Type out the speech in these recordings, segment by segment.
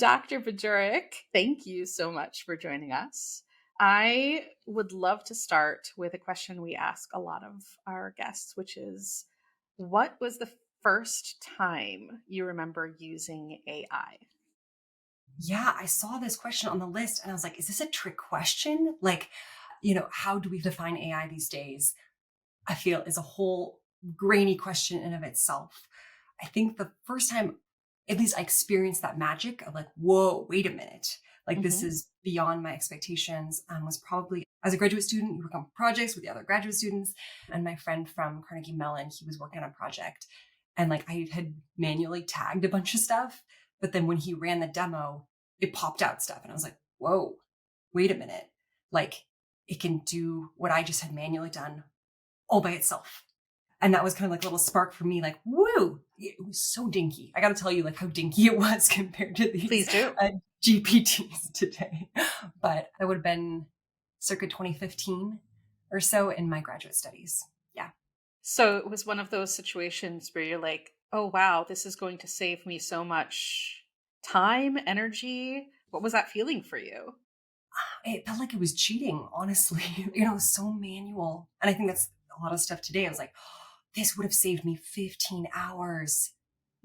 Dr. Bajorek, thank you so much for joining us. I would love to start with a question we ask a lot of our guests, which is, what was the first time you remember using AI? Yeah, I saw this question on the list and I was like, is this a trick question? Like, how do we define AI these days? I feel is a whole grainy question in of itself. I think the first time, at least I experienced that magic of like, whoa, wait a minute. Like this Hmm. is beyond my expectations, was probably as a graduate student, you work on projects with the other graduate students. And my friend from Carnegie Mellon, he was working on a project and like I had manually tagged a bunch of stuff. But then when he ran the demo, it popped out stuff. And I was like, whoa, wait a minute. Like it can do what I just had manually done all by itself. And that was kind of like a little spark for me, like, woo, it was so dinky. I got to tell you like how dinky it was compared to these Please do. GPTs today. But that would have been circa 2015 or so in my graduate studies. Yeah. So it was one of those situations where you're like, oh, wow, this is going to save me so much time, energy. What was that feeling for you? It felt like it was cheating, honestly. It was so manual. And I think that's a lot of stuff today. I was like, oh, this would have saved me 15 hours.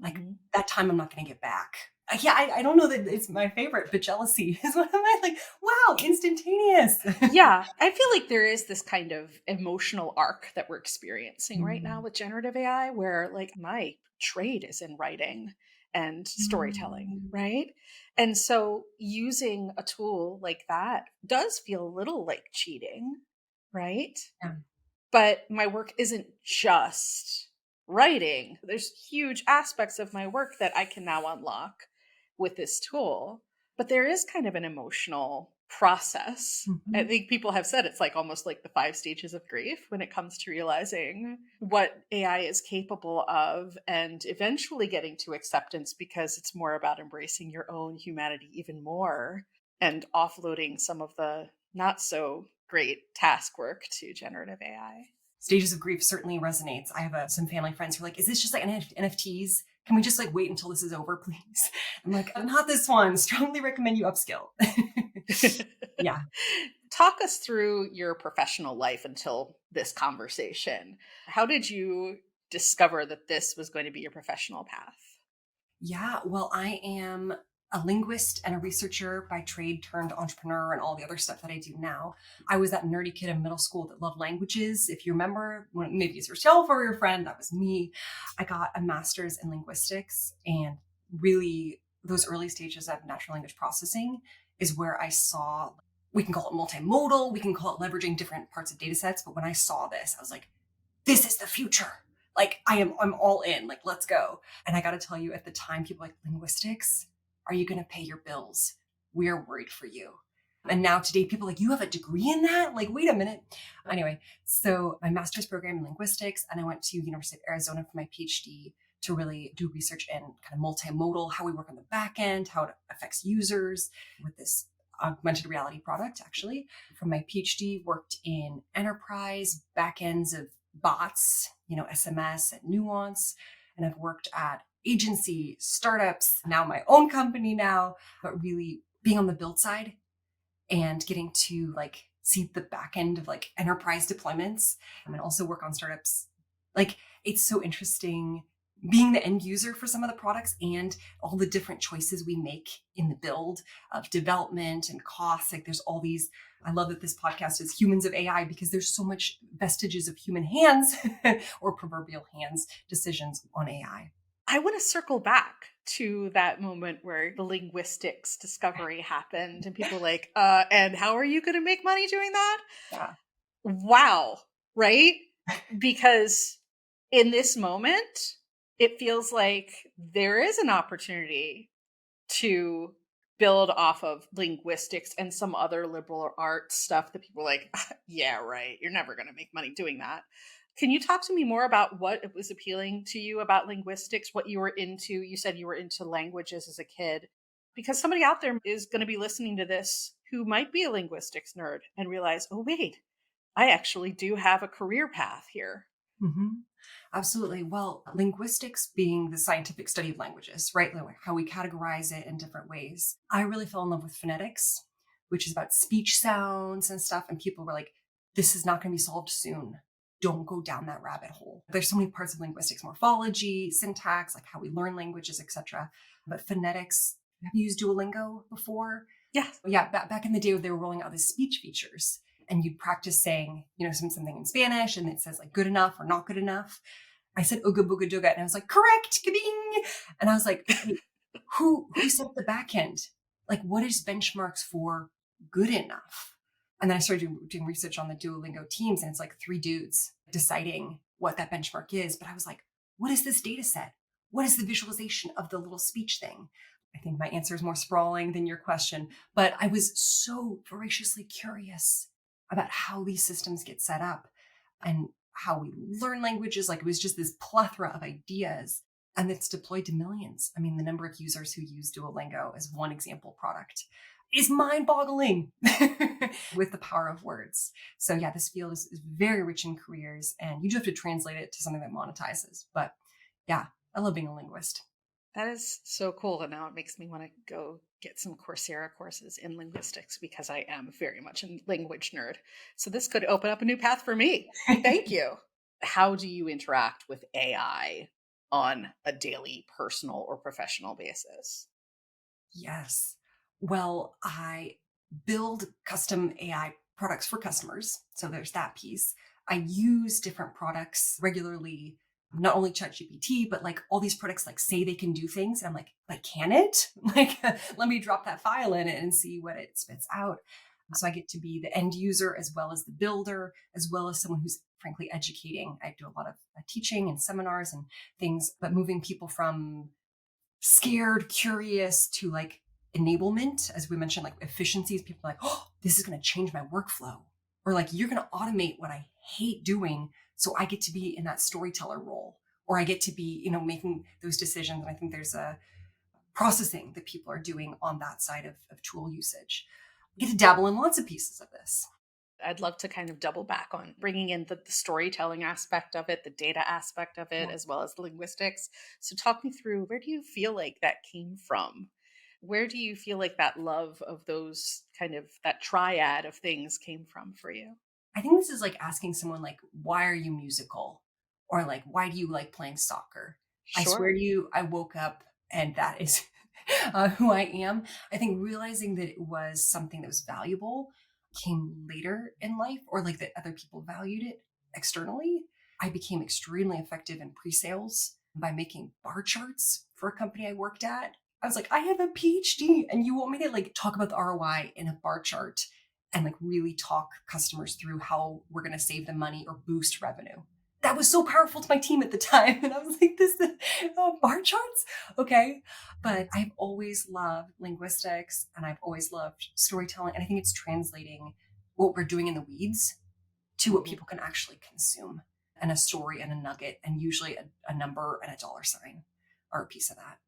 Like Mhm. that time I'm not going to get back. Yeah, I don't know that it's my favorite, but jealousy is one of my like, wow, instantaneous. Yeah, I feel like there is this kind of emotional arc that we're experiencing right now Mm, with generative AI where like my trade is in writing and storytelling, mm, right? And so using a tool like that does feel a little like cheating, right? yeah. But my work isn't just writing. There's huge aspects of my work that I can now unlock with this tool. But there is kind of an emotional process. I Mhm. think people have said it's like almost like the five stages of grief when it comes to realizing what AI is capable of and eventually getting to acceptance because it's more about embracing your own humanity even more and offloading some of the not so great task work to generative AI. Stages of grief certainly resonates. I have some family friends who are like, is this just like NFTs? Can we just like wait until this is over, please? I'm like, not this one. Strongly recommend you upskill. Yeah. Talk us through your professional life until this conversation. How did you discover that this was going to be your professional path? Yeah, well, I am a linguist and a researcher by trade turned entrepreneur and all the other stuff that I do now. I was that nerdy kid in middle school that loved languages. If you remember, when maybe it's yourself or your friend, that was me. I got a master's in linguistics, and really those early stages of natural language processing is where I saw, we can call it multimodal, we can call it leveraging different parts of data sets. But when I saw this, I was like, this is the future. Like I'm all in. Like, let's go. And I got to tell you, at the time, people were like, linguistics, are you going to pay your bills? We're worried for you. And now today, people are like, you have a degree in that? Like, wait a minute. Anyway, so my master's program in linguistics, and I went to University of Arizona for my PhD to really do research in kind of multimodal, how we work on the back end, how it affects users with this augmented reality product, actually. From my PhD, worked in enterprise backends of bots, SMS and Nuance. And I've worked at agency, startups, now my own company now, but really being on the build side and getting to like see the back end of like enterprise deployments, and also work on startups. Like it's so interesting being the end user for some of the products and all the different choices we make in the build of development and costs. Like there's all these, I love that this podcast is Humans of AI because there's so much vestiges of human hands or proverbial hands decisions on AI. I want to circle back to that moment where the linguistics discovery happened and people were like, and how are you going to make money doing that? Yeah. Wow, right? Because in this moment, it feels like there is an opportunity to build off of linguistics and some other liberal art stuff that people are like, yeah, right. You're never going to make money doing that. Can you talk to me more about what it was appealing to you about linguistics, what you were into? You said you were into languages as a kid, because somebody out there is going to be listening to this who might be a linguistics nerd and realize, oh, wait, I actually do have a career path here. Mm-hmm. Absolutely. Well, linguistics being the scientific study of languages, right? Like how we categorize it in different ways. I really fell in love with phonetics, which is about speech sounds and stuff. And people were like, this is not going to be solved soon. Don't go down that rabbit hole. There's so many parts of linguistics, morphology, syntax, like how we learn languages, etc. But phonetics, have you used Duolingo before? Yeah. Yeah, back in the day, they were rolling out these speech features, and you'd practice saying, something in Spanish, and it says like good enough or not good enough. I said ooga booga dooga, and I was like, correct, ka-ding. And I was like, wait, who set the back end? Like, what is benchmarks for good enough? And then I started doing research on the Duolingo teams, and it's like three dudes deciding what that benchmark is. But I was like, what is this data set? What is the visualization of the little speech thing? I think my answer is more sprawling than your question, but I was so voraciously curious about how these systems get set up and how we learn languages. Like, it was just this plethora of ideas, and it's deployed to millions. I mean, the number of users who use Duolingo as one example product is mind-boggling with the power of words. So yeah, this field is very rich in careers, and you do have to translate it to something that monetizes. But yeah, I love being a linguist. That is so cool. And now it makes me want to go get some Coursera courses in linguistics because I am very much a language nerd. So this could open up a new path for me. Thank you. How do you interact with AI on a daily, personal, or professional basis? Yes. Well, I build custom AI products for customers. So there's that piece. I use different products regularly, not only ChatGPT, but like all these products like say they can do things. And I'm like, can it? Like, let me drop that file in it and see what it spits out. So I get to be the end user as well as the builder, as well as someone who's frankly educating. I do a lot of teaching and seminars and things, but moving people from scared, curious to like enablement, as we mentioned, like efficiencies. People are like, oh, this is going to change my workflow. Or like, you're going to automate what I hate doing. So I get to be in that storyteller role, or I get to be, making those decisions. And I think there's a processing that people are doing on that side of tool usage. I get to dabble in lots of pieces of this. I'd love to kind of double back on bringing in the storytelling aspect of it, the data aspect of it, Yeah. as well as the linguistics. So, talk me through, where do you feel like that came from? Where do you feel like that love of those kind of that triad of things came from for you? I think this is like asking someone like, why are you musical? Or like, why do you like playing soccer? I swear Sure. to you, I woke up and that is who I am. I think realizing that it was something that was valuable came later in life, or like that other people valued it externally. I became extremely effective in pre-sales by making bar charts for a company I worked at. I was like, I have a PhD and you want me to like talk about the ROI in a bar chart and like really talk customers through how we're going to save them money or boost revenue. That was so powerful to my team at the time. And I was like, bar charts? Okay. But I've always loved linguistics and I've always loved storytelling. And I think it's translating what we're doing in the weeds to what Mhm. people can actually consume, and a story and a nugget, and usually a number and a dollar sign are a piece of that.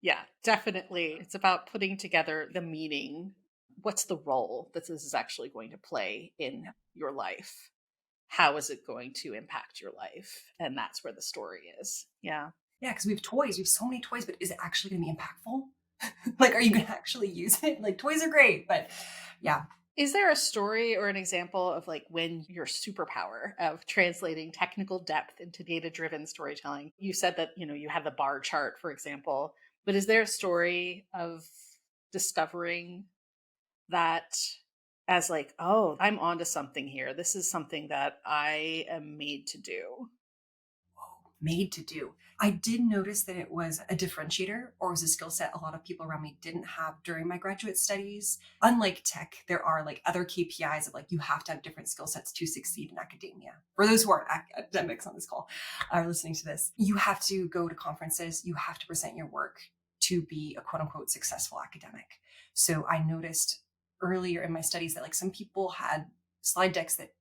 Yeah, definitely. It's about putting together the meaning. What's the role that this is actually going to play in Yeah. your life? How is it going to impact your life? And that's where the story is. Yeah. Yeah. Cause we have toys. We have so many toys, but is it actually going to be impactful? Like, are you going to actually use it? Like, toys are great, but yeah. Is there a story or an example of like when your superpower of translating technical depth into data driven storytelling? You said that, you had the bar chart, for example, but is there a story of discovering that as like, oh, I'm onto something here. This is something that I am made to do? Whoa, made to do. I did notice that it was a differentiator, or was a skill set a lot of people around me didn't have during my graduate studies. Unlike tech, there are like other KPIs of like you have to have different skill sets to succeed in academia. For those who are academics on this call are listening to this, you have to go to conferences, you have to present your work to be a quote unquote successful academic. So I noticed earlier in my studies that like some people had slide decks that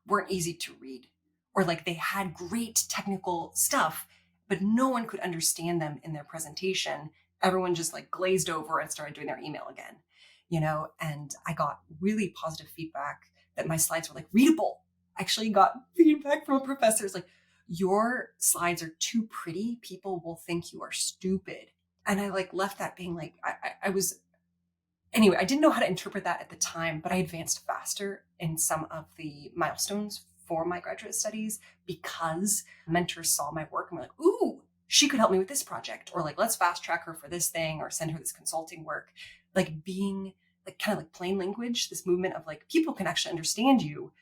weren't easy to read, or like they had great technical stuff, but no one could understand them in their presentation. Everyone just like glazed over and started doing their email again, and I got really positive feedback that my slides were like readable. I actually got feedback from professors like, your slides are too pretty. People will think you are stupid. And I like left that being like, I was, anyway, I didn't know how to interpret that at the time, but I advanced faster in some of the milestones for my graduate studies because mentors saw my work and were like, ooh, she could help me with this project, or like, let's fast track her for this thing, or send her this consulting work. Like being like kind of like plain language, this movement of like, people can actually understand you.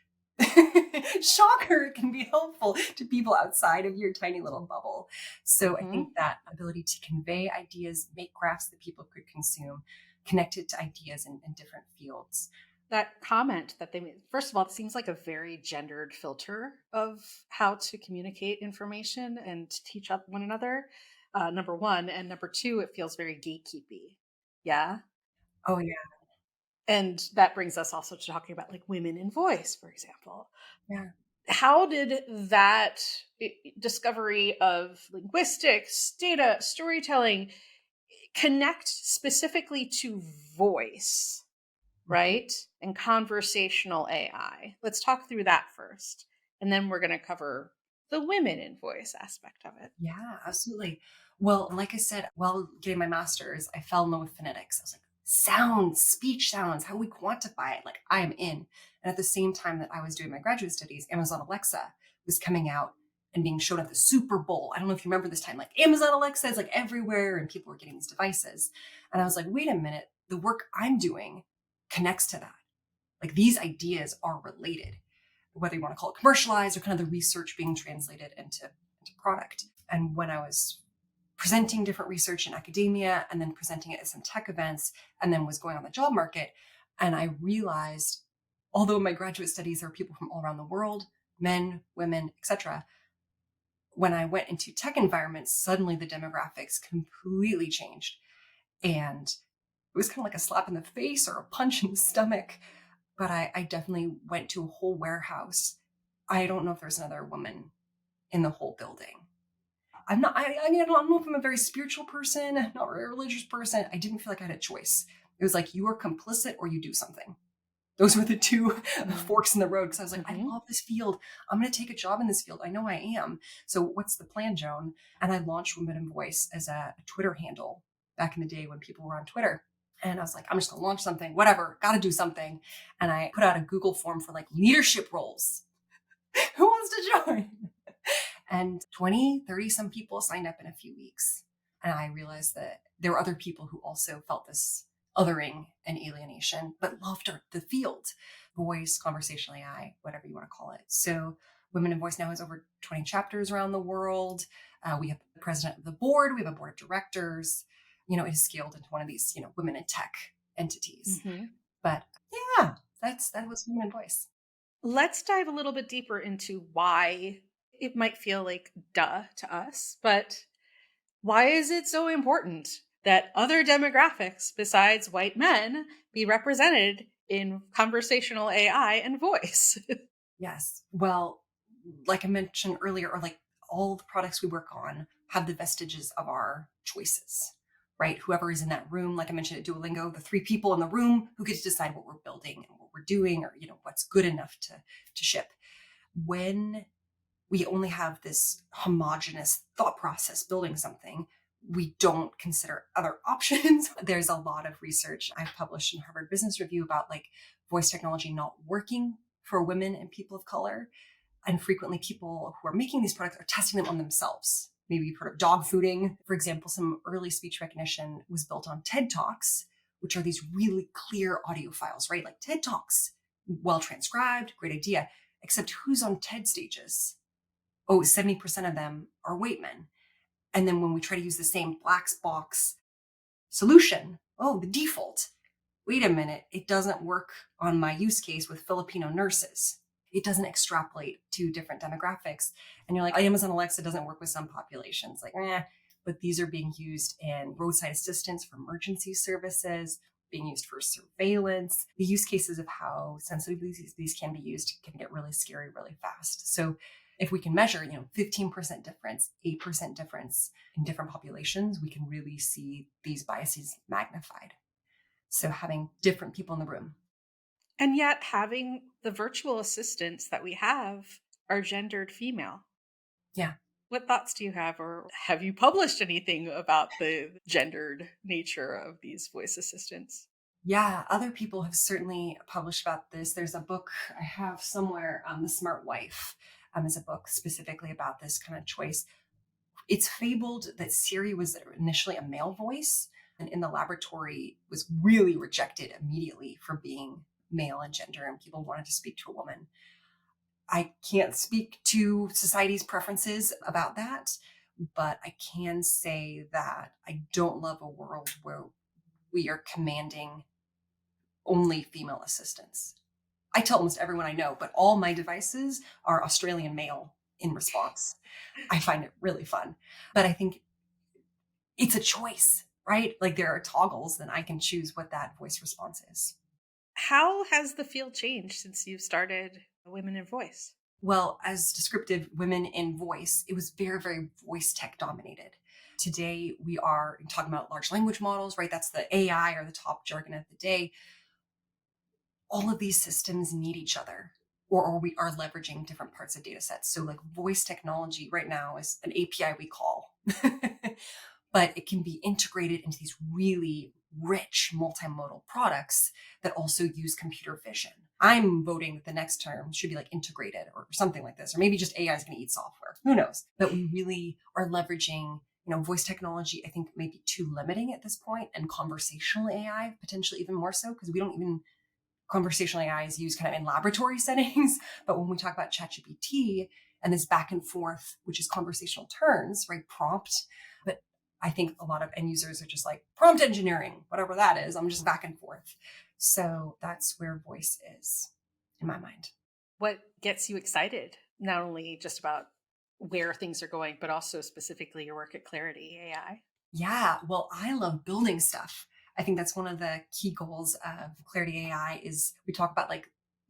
Shocker, can be helpful to people outside of your tiny little bubble. So I think Mhm. that ability to convey ideas, make graphs that people could consume, connected to ideas in different fields. That comment that they made, first of all, it seems like a very gendered filter of how to communicate information and to teach up one another. Number one. And number two, it feels very gatekeepy. Yeah. Oh yeah, And that brings us also to talking about like women in voice, for example. yeah, How did that discovery of linguistics, data, storytelling connect specifically to voice, right? And conversational AI? Let's talk through that first. And then we're going to cover the women in voice aspect of it. yeah, absolutely. Well, like I said, while getting my master's, I fell in love with phonetics. I was like, sounds, speech sounds, how we quantify it. Like I am in. And at the same time that I was doing my graduate studies, Amazon Alexa was coming out and being shown at the Super Bowl. I don't know if you remember this time, like Amazon Alexa is like everywhere and people were getting these devices. And I was like, wait a minute, the work I'm doing connects to that. Like these ideas are related, whether you want to call it commercialized or kind of the research being translated into product. And when I was presenting different research in academia and then presenting it at some tech events and then was going on the job market, and I realized, although my graduate studies are people from all around the world, men, women, etc., when I went into tech environments, suddenly the demographics completely changed. And it was kind of like a slap in the face or a punch in the stomach. But I definitely went to a whole warehouse. I don't know if there's another woman in the whole building. I mean, I don't know if I'm a very spiritual person, not a very religious person. I didn't feel like I had a choice. It was like, you are complicit or you do something. Those were the two forks in the road. Cause I was like, I Mm-hmm. love this field. I'm going to take a job in this field. I know I am. So what's the plan, Joan? And I launched Women in Voice as a Twitter handle back in the day when people were on Twitter. And I was like, I'm just going to launch something, whatever, got to do something. And I put out a Google form for like leadership roles. Who wants to join? And 20, 30 some people signed up in a few weeks. And I realized that there were other people who also felt this othering and alienation, but loved the field, voice, conversational AI, whatever you want to call it. So Women in Voice now has over 20 chapters around the world. We have the president of the board. We have a board of directors. It is scaled into one of these, women in tech entities. Mm-hmm. But yeah, that was Women in Voice. Let's dive a little bit deeper into why it might feel like duh to us, but why is it so important that other demographics besides white men be represented in conversational AI and voice? Yes. Well, like I mentioned earlier, or like all the products we work on have the vestiges of our choices, right? Whoever is in that room, like I mentioned at Duolingo, the three people in the room who get to decide what we're building and what we're doing, or what's good enough to ship. When we only have this homogenous thought process building something, we don't consider other options. There's a lot of research I've published in Harvard Business Review about like voice technology not working for women and people of color. And frequently people who are making these products are testing them on themselves. Maybe you've heard of dog fooding. For example, some early speech recognition was built on TED Talks, which are these really clear audio files, right? Like TED Talks, well transcribed, great idea. Except who's on TED stages? Oh, 70% of them are white men. And then when we try to use the same black box solution, oh, the default, wait a minute, it doesn't work on my use case with Filipino nurses. It doesn't extrapolate to different demographics. And you're like, Amazon Alexa doesn't work with some populations. Like, but these are being used in roadside assistance for emergency services, being used for surveillance. The use cases of how sensitive these can be used can get really scary really fast. So if we can measure, 15% difference, 8% difference in different populations, we can really see these biases magnified. So having different people in the room. And yet, having the virtual assistants that we have are gendered female. Yeah. What thoughts do you have, or have you published anything about the gendered nature of these voice assistants? Yeah, other people have certainly published about this. There's a book I have somewhere, The Smart Wife, is a book specifically about this kind of choice. It's fabled that Siri was initially a male voice, and in the laboratory was really rejected immediately for being male in gender, and people wanted to speak to a woman. I can't speak to society's preferences about that, but I can say that I don't love a world where we are commanding only female assistants. I tell almost everyone I know, but all my devices are Australian male in response. I find it really fun. But I think it's a choice, right? Like there are toggles, then I can choose what that voice response is. How has the field changed since you've started Women in Voice? Well, as descriptive women in voice, it was very, very voice tech dominated. Today, we are talking about large language models, right? That's the AI or the top jargon of the day. All of these systems need each other, or we are leveraging different parts of data sets. So, like voice technology right now is an API we call, but it can be integrated into these really rich multimodal products that also use computer vision. I'm voting that the next term should be like integrated or something like this, or maybe just AI is going to eat software. Who knows? But we really are leveraging, voice technology, I think maybe too limiting at this point, and conversational AI potentially even more so because we don't even conversational AI is used kind of in laboratory settings. But when we talk about ChatGPT and this back and forth, which is conversational turns, right? Prompt. But I think a lot of end users are just like prompt engineering, whatever that is. I'm just back and forth. So that's where voice is in my mind. What gets you excited, not only just about where things are going, but also specifically your work at Clarity AI? Yeah, well, I love building stuff. I think that's one of the key goals of Clarity AI is we talk about like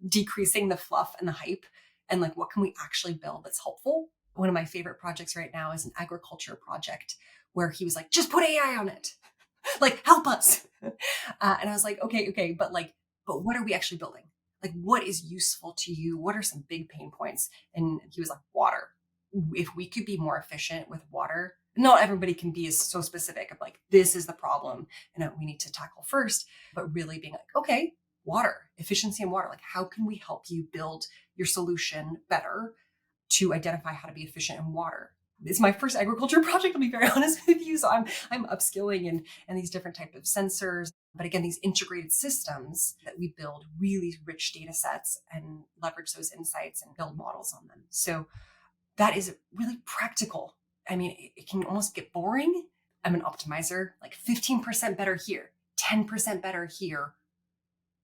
decreasing the fluff and the hype and like what can we actually build that's helpful. One of my favorite projects right now is an agriculture project where he was like, just put AI on it. Like help us. And I was like, okay, but what are we actually building? Like, what is useful to you? What are some big pain points? And he was like, water. If we could be more efficient with water, not everybody can be so specific of like, this is the problem and we need to tackle first, but really being like, okay, water, efficiency in water. Like, how can we help you build your solution better to identify how to be efficient in water? It's my first agriculture project, I'll be very honest with you. So I'm upskilling and these different type of sensors. But again, these integrated systems that we build really rich data sets and leverage those insights and build models on them. So that is really practical. I mean, it can almost get boring. I'm an optimizer, like 15% better here, 10% better here.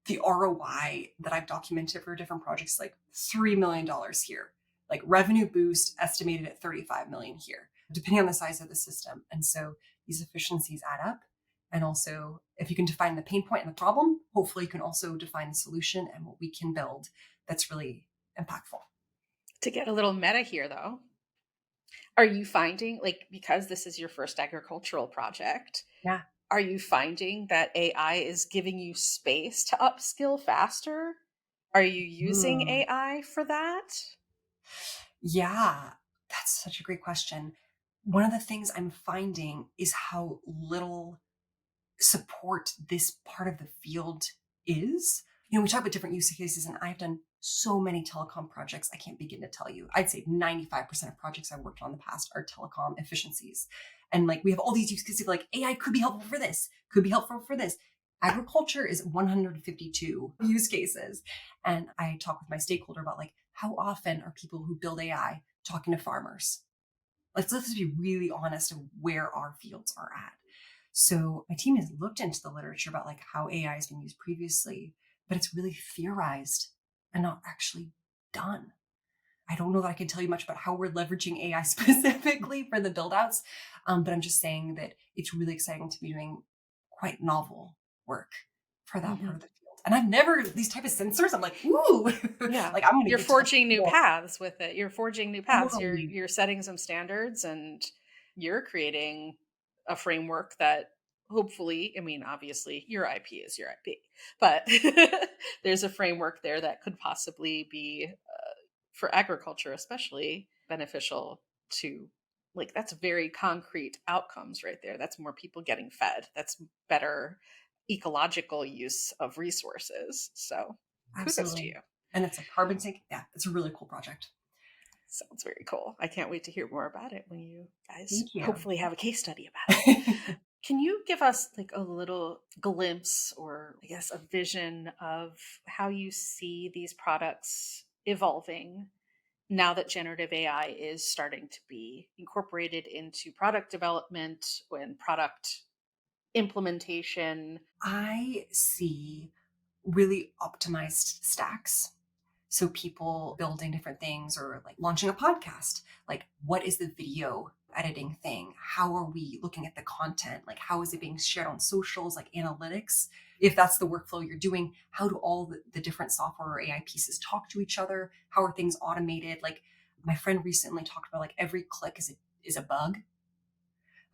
The ROI that I've documented for different projects, like $3 million here, like revenue boost estimated at 35 million here, depending on the size of the system. And so these efficiencies add up. And also, if you can define the pain point and the problem, hopefully you can also define the solution and what we can build that's really impactful. To get a little meta here, though, are you finding, like, because this is your first agricultural project, Yeah. are you finding that AI is giving you space to upskill faster? Are you using Hmm. AI for that? Yeah, that's such a great question. One of the things I'm finding is how little support this part of the field is. We talk about different use cases, and I've done so many telecom projects, I can't begin to tell you. I'd say 95% of projects I've worked on in the past are telecom efficiencies. And like we have all these use cases like AI could be helpful for this, could be helpful for this. Agriculture is 152 use cases. And I talk with my stakeholder about like how often are people who build AI talking to farmers? Let's be really honest of where our fields are at. So my team has looked into the literature about like how AI has been used previously, but it's really theorized and not actually done. I don't know that I can tell you much about how we're leveraging AI specifically for the build outs, but I'm just saying that it's really exciting to be doing quite novel work for that part Mhm. of the field. And I've never, these type of sensors, I'm like, ooh, Yeah. like I'm going to You're get to the forging new cool, paths with it. You're forging new paths. You're totally. you're setting some standards, and you're creating a framework that hopefully, I mean, obviously your IP is your IP, but there's a framework there that could possibly be for agriculture especially beneficial. to, like, that's very concrete outcomes right there. That's more people getting fed. That's better ecological use of resources. So kudos to Absolutely. you. And it's a carbon sink. Yeah, it's a really cool project. Sounds very cool. I can't wait to hear more about it when you guys Thank you. hopefully have a case study about it. Can you give us like a little glimpse or I guess a vision of how you see these products evolving now that generative AI is starting to be incorporated into product development and product implementation? I see really optimized stacks. So people building different things or like launching a podcast, like what is the video editing thing? How are we looking at the content? Like how is it being shared on socials, like analytics? If that's the workflow you're doing, how do all the different software or AI pieces talk to each other? How are things automated? Like my friend recently talked about like every click is a bug.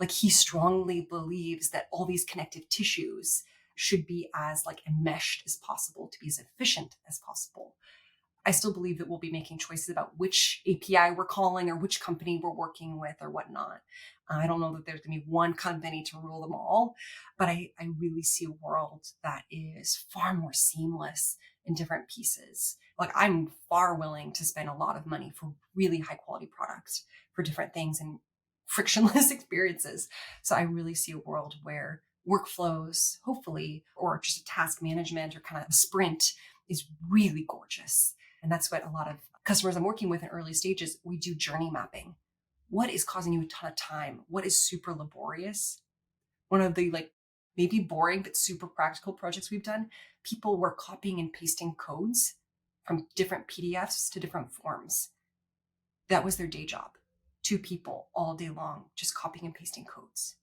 Like he strongly believes that all these connective tissues should be as like enmeshed as possible to be as efficient as possible. I still believe that we'll be making choices about which API we're calling or which company we're working with or whatnot. I don't know that there's going to be one company to rule them all, but I really see a world that is far more seamless in different pieces. Like I'm far willing to spend a lot of money for really high quality products for different things and frictionless experiences. So I really see a world where workflows, hopefully, or just a task management or kind of a sprint is really gorgeous. And that's what a lot of customers I'm working with in early stages, we do journey mapping. What is causing you a ton of time? What is super laborious? One of the like maybe boring but super practical projects we've done, people were copying and pasting codes from different PDFs to different forms. That was their day job. Two people all day long, just copying and pasting codes.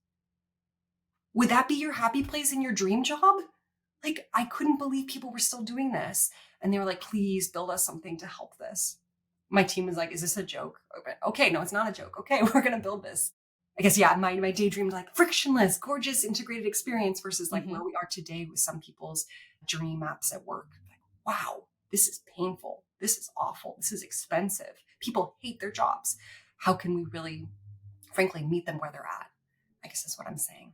Would that be your happy place in your dream job? Like, I couldn't believe people were still doing this. And they were like, please build us something to help this. My team was like, is this a joke? Okay, no, it's not a joke. Okay, we're going to build this. I guess, yeah, my daydream, like frictionless, gorgeous, integrated experience versus like where Mhm. we are today with some people's journey maps at work. Like, wow, this is painful. This is awful. This is expensive. People hate their jobs. How can we really, frankly, meet them where they're at? I guess is what I'm saying.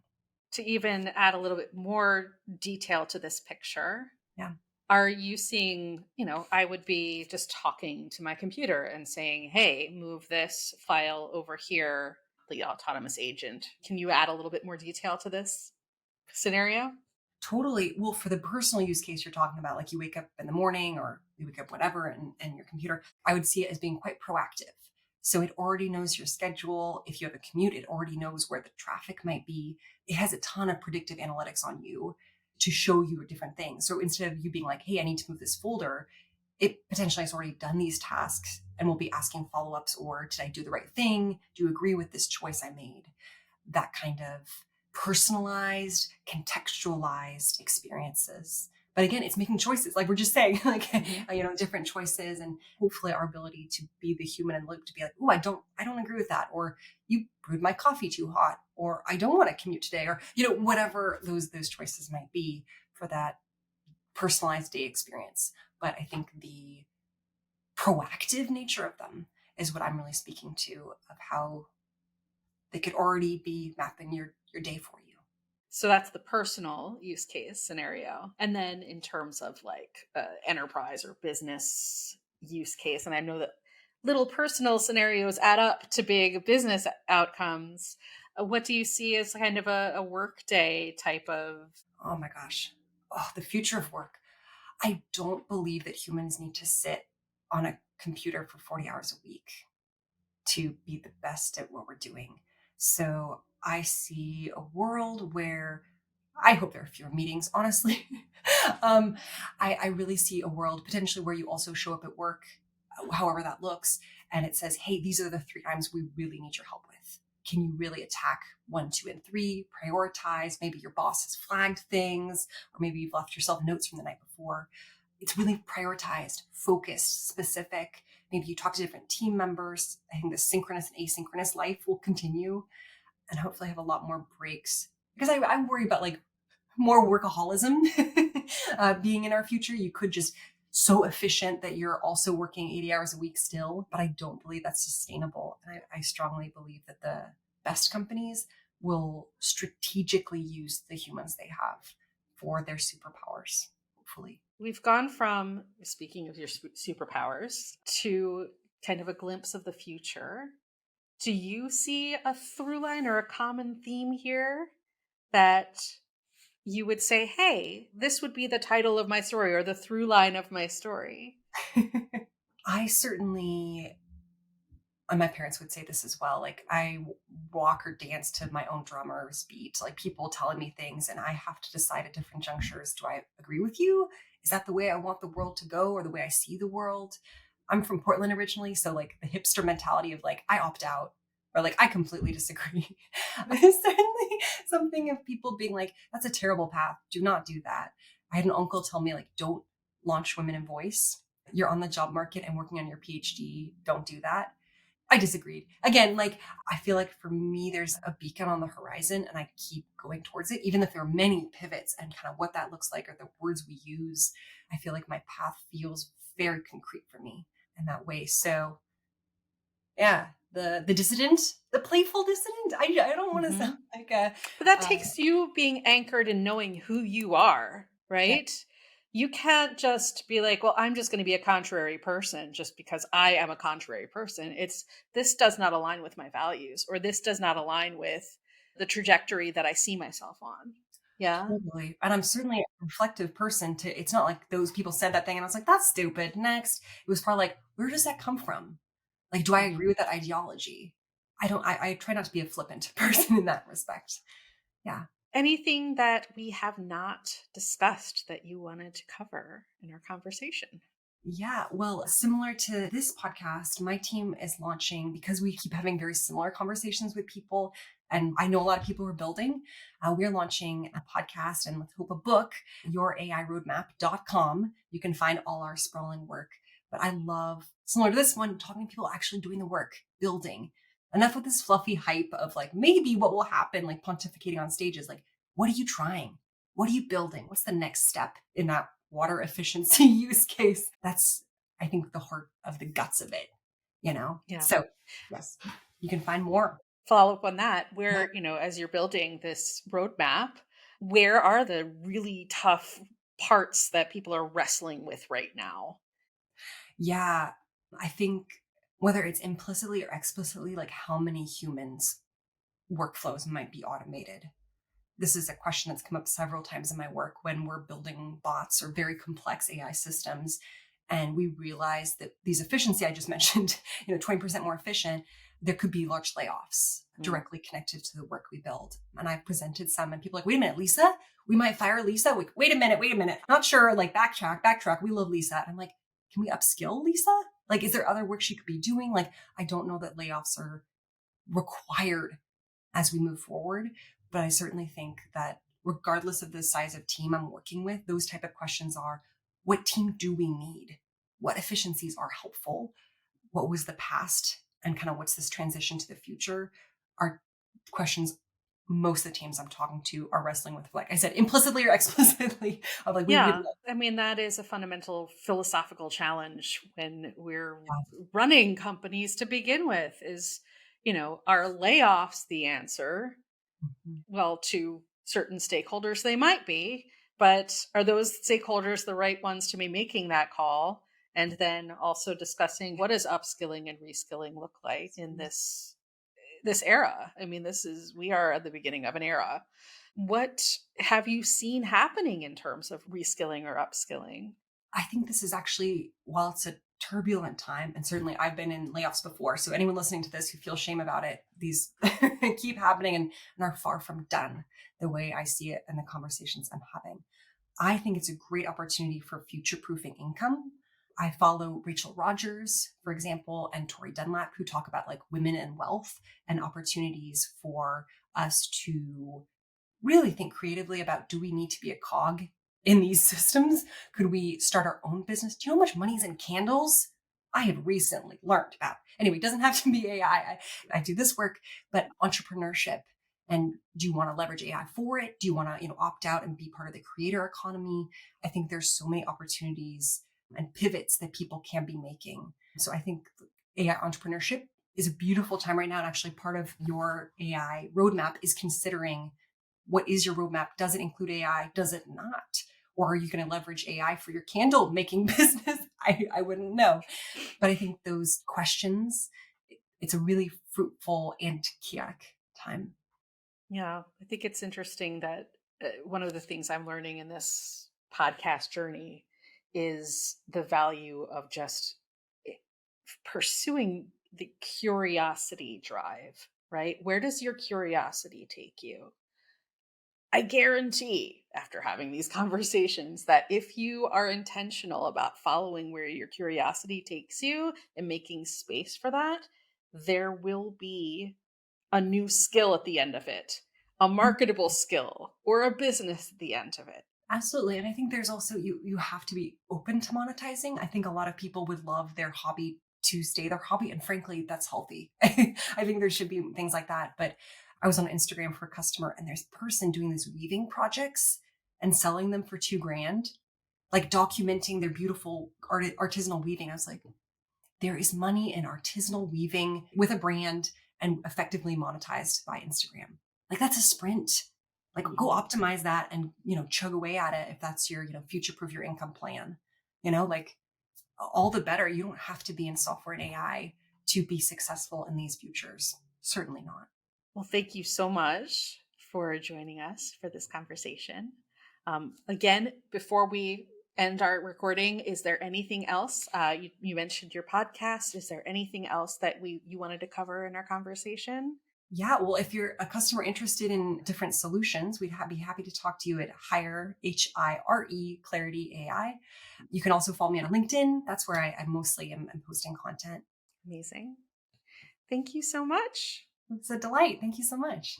To even add a little bit more detail to this picture, Yeah. are you seeing, I would be just talking to my computer and saying, hey, move this file over here, the autonomous agent. Can you add a little bit more detail to this scenario? Totally. Well, for the personal use case you're talking about, like you wake up in the morning or you wake up whatever and your computer, I would see it as being quite proactive. So it already knows your schedule. If you have a commute, it already knows where the traffic might be. It has a ton of predictive analytics on you to show you different things. So instead of you being like, hey, I need to move this folder, it potentially has already done these tasks and will be asking follow-ups or did I do the right thing? Do you agree with this choice I made? That kind of personalized, contextualized experiences. But again, it's making choices, like we're just saying, like Mhm. different choices, and hopefully our ability to be the human and look to be like, oh, I don't agree with that, or you brewed my coffee too hot, or I don't want to commute today, or whatever those choices might be for that personalized day experience. But I think the proactive nature of them is what I'm really speaking to of how they could already be mapping your day for you. So that's the personal use case scenario. And then in terms of like enterprise or business use case, and I know that little personal scenarios add up to big business outcomes. What do you see as kind of a work day type of? Oh my gosh. Oh, the future of work. I don't believe that humans need to sit on a computer for 40 hours a week to be the best at what we're doing. So I see a world where I hope there are fewer meetings, honestly. um, I really see a world potentially where you also show up at work, however that looks, and it says, hey, these are the 3 items we really need your help with. Can you really attack 1, 2, and 3? Prioritize. Maybe your boss has flagged things, or maybe you've left yourself notes from the night before. It's really prioritized, focused, specific. Maybe you talk to different team members. I think the synchronous and asynchronous life will continue and hopefully have a lot more breaks because I worry about like more workaholism being in our future. You could just so efficient that you're also working 80 hours a week still. But I don't believe that's sustainable. And I strongly believe that the best companies will strategically use the humans they have for their superpowers, hopefully. We've gone from speaking of your superpowers to kind of a glimpse of the future. Do you see a through line or a common theme here that you would say, hey, this would be the title of my story or the through line of my story? I certainly, and my parents would say this as well, like I walk or dance to my own drummer's beat, like people telling me things and I have to decide at different junctures, do I agree with you? Is that the way I want the world to go or the way I see the world? I'm from Portland originally, so like the hipster mentality of like I opt out or like I completely disagree is certainly something of people being like, that's a terrible path, do not do that. I had an uncle tell me like, don't launch women in voice, you're on the job market and working on your PhD, don't do that. I disagreed. Again, like I feel like for me, there's a beacon on the horizon and I keep going towards it, even if there are many pivots and kind of what that looks like or the words we use. I feel like my path feels very concrete for me in that way. So yeah, the dissident, the playful dissident. I don't want to Mhm. sound like a But that uh, takes you being anchored in knowing who you are, yeah, right? You can't just be like, well, I'm just going to be a contrary person just because I am a contrary person. It's this does not align with my values, or this does not align with the trajectory that I see myself on. Yeah. totally. And I'm certainly a reflective person to it's not like those people said that thing and I was like, that's stupid. Next. It was probably like, where does that come from? Like, do I Mhm. agree with that ideology? I don't, I try not to be a flippant person in that respect. Yeah. Anything that we have not discussed that you wanted to cover in our conversation? Yeah. Well, similar to this podcast, my team is launching because we keep having very similar conversations with people. And I know a lot of people are building. We're launching a podcast and with hope a book, yourairoadmap.com. You can find all our sprawling work. But I love, similar to this one, talking to people actually doing the work, building. Enough with this fluffy hype of like maybe what will happen, like pontificating on stages. Like, what are you trying? What are you building? What's the next step in that water efficiency use case? That's, I think, the heart of the guts of it, you know? Yeah. So, yes, you can find more. Follow up on that, Yeah. where, as you're building this roadmap, where are the really tough parts that people are wrestling with right now? Yeah. I think whether it's implicitly or explicitly, like how many humans workflows might be automated. This is a question that's come up several times in my work when we're building bots or very complex AI systems. And we realize that these efficiency I just mentioned, 20% more efficient, there could be large layoffs Mm. directly connected to the work we build. And I've presented some and people are like, wait a minute, Lisa, we might fire Lisa. Like, wait a minute. Not sure, like backtrack. We love Lisa. I'm like, can we upskill Lisa? Like, is there other work she could be doing? Like, I don't know that layoffs are required as we move forward. But I certainly think that regardless of the size of team I'm working with, those type of questions are, what team do we need? What efficiencies are helpful? What was the past? And kind of what's this transition to the future? Are questions most of the teams I'm talking to are wrestling with, like I said, implicitly or explicitly, of like, we really Yeah. I mean, that is a fundamental philosophical challenge when we're love. running companies to begin with is, are layoffs the answer? Mhm. Well, to certain stakeholders, they might be, but are those stakeholders the right ones to be making that call? And then also discussing what does upskilling and reskilling look like in this era. I mean, we are at the beginning of an era. What have you seen happening in terms of reskilling or upskilling? I think this is actually, while it's a turbulent time, and certainly I've been in layoffs before. So anyone listening to this who feels shame about it, these keep happening and are far from done the way I see it and the conversations I'm having. I think it's a great opportunity for future proofing income. I follow Rachel Rogers, for example, and Tori Dunlap, who talk about like women and wealth and opportunities for us to really think creatively about, do we need to be a cog in these systems? Could we start our own business? Do you know how much money is in candles? I had recently learned about. Anyway, it doesn't have to be AI. I do this work, but entrepreneurship. And do you want to leverage AI for it? Do you want to, opt out and be part of the creator economy? I think there's so many opportunities and pivots that people can be making. So I think AI entrepreneurship is a beautiful time right now. And actually, part of your AI roadmap is considering what is your roadmap? Does it include AI? Does it not? Or are you going to leverage AI for your candle making business? I wouldn't know. But I think those questions, it's a really fruitful and chaotic time. Yeah, I think it's interesting that one of the things I'm learning in this podcast journey is the value of just eh, pursuing the curiosity drive, right? Where does your curiosity take you? I guarantee after having these conversations that if you are intentional about following where your curiosity takes you and making space for that, there will be a new skill at the end of it, a marketable skill, or a business at the end of it. Absolutely. And I think there's also, you have to be open to monetizing. I think a lot of people would love their hobby to stay their hobby. And frankly, that's healthy. I think there should be things like that. But I was on Instagram for a customer, and there's a person doing these weaving projects and selling them for $2,000, like documenting their beautiful artisanal weaving. I was like, there is money in artisanal weaving with a brand and effectively monetized by Instagram. Like, that's a sprint. Like, go Mhm. optimize that and, chug away at it if that's your, future proof your income plan. Like, all the better. You don't have to be in software and AI to be successful in these futures. Certainly not. Well, thank you so much for joining us for this conversation. Again, before we end our recording, is there anything else? You mentioned your podcast. Is there anything else that you wanted to cover in our conversation? Yeah, well, if you're a customer interested in different solutions, we'd be happy to talk to you at Hire, Hire, Clarity AI. You can also follow me on LinkedIn. That's where I mostly am posting content. Amazing. Thank you so much. It's a delight. Thank you so much.